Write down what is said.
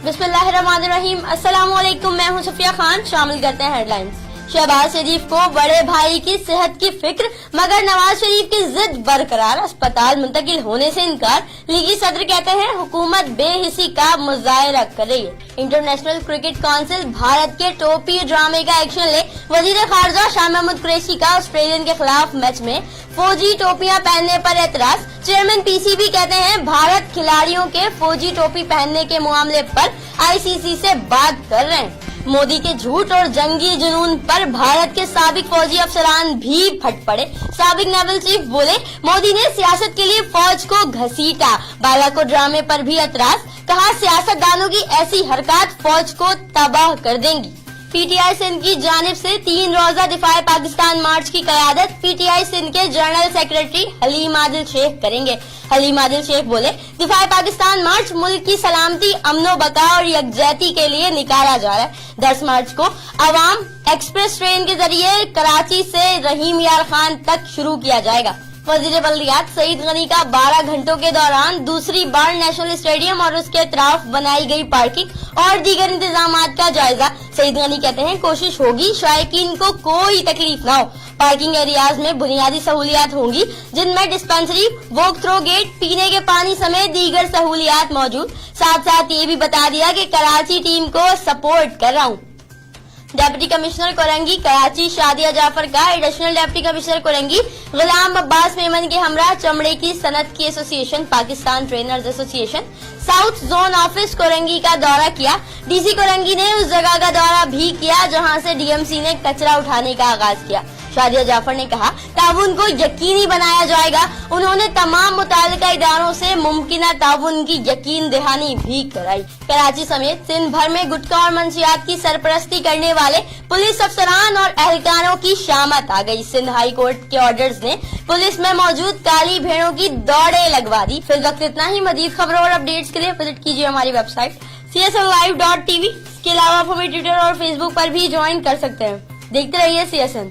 बिस्मिल्लाहिर्रहमानिर्रहीम। अस्सलाम वालेकुम, मैं हूं सफिया खान। शामिल करते हैं हेडलाइंस। शहबाज शरीफ को बड़े भाई की सेहत की फिक्र, मगर नवाज शरीफ की जिद बरकरार, अस्पताल मुंतकिल होने से इनकार। लीगी सदर कहते हैं हुकूमत बेहिसी का मुजाहरा कर रही है। इंटरनेशनल क्रिकेट काउंसिल भारत के टोपी ड्रामे का एक्शन ले। वजीर खारजा शाह महमूद कुरैशी का ऑस्ट्रेलियन के खिलाफ मैच में फौजी टोपियां पहनने पर एतराज। चेयरमैन पीसीबी कहते हैं भारत खिलाड़ियों के फौजी टोपी पहनने के मामले पर आईसीसी से बात कर रहे हैं। मोदी के झूठ और जंगी जुनून पर भारत के साबिक फौजी अफसरान भी फट पड़े। साबिक नेवल चीफ बोले मोदी ने सियासत के लिए फौज को घसीटा। बालाकोट ड्रामे पर भी एतराज, कहा सियासतदानों की ऐसी हरकत फौज को तबाह कर देंगी। पीटीआई सिंध की जानिब से 3 रोजा दिफाए पाकिस्तान मार्च की क़यादत पीटीआई सिंध के जनरल सेक्रेटरी हलीम आदिल शेख करेंगे। हलीम आदिल शेख बोले दिफाए पाकिस्तान मार्च मुल्क की सलामती, अमनो बका और यकजहती के लिए निकाला जा रहा है। 10 मार्च को अवाम एक्सप्रेस ट्रेन के जरिए कराची से रहीम यार खान तक शुरू किया जाएगा। वजीर बल्दियात सईद गनी का 12 घंटों के दौरान दूसरी बार नेशनल स्टेडियम और उसके अतराफ बनाई गई पार्किंग और दीगर इंतजामात का जायजा। सईद गनी कहते हैं कोशिश होगी शायकीन को कोई तकलीफ न हो। पार्किंग एरियाज में बुनियादी सहूलियात होंगी, जिनमें डिस्पेंसरी, वॉक थ्रो गेट, पीने के पानी समेत दीगर सहूलियात मौजूद। साथ साथ ये भी बता दिया कि कराची टीम को सपोर्ट कर रहा हूँ। डिप्टी कमिश्नर कोरंगी कराची शादिया जाफर का एडिशनल डिप्टी कमिश्नर कोरंगी गुलाम अब्बास मेमन के हमरा चमड़े की सनत की association, Pakistan trainers association south zone office Korangi का दौरा किया। डीसी कोरंगी ने उस जगह का दौरा भी किया जहां से डीएमसी ने कचरा उठाने का आगाज किया। शादिया जाफर ने कहा ताउन को यकीनी बनाया जाएगा। उन्होंने तमाम मुताल्लिका इदारों से मुमकिना ताउन की यकीन दहानी भी कराई। कराची समेत सिंध भर में गुटखा और मंशियात की सरपरस्ती करने वाले पुलिस अफसरान और एहलकारों की शामत आ गई। सिंध हाई कोर्ट के ऑर्डर्स ने पुलिस में मौजूद काली भेड़ों की दौड़े लगवा दी। फिर वक्त इतना ही। मजीद खबरों और अपडेट्स के लिए विजिट कीजिए हमारी वेबसाइट csnlive.tv। इसके अलावा आप हमें ट्विटर और फेसबुक पर भी ज्वाइन कर सकते हैं। देखते रहिए CSN।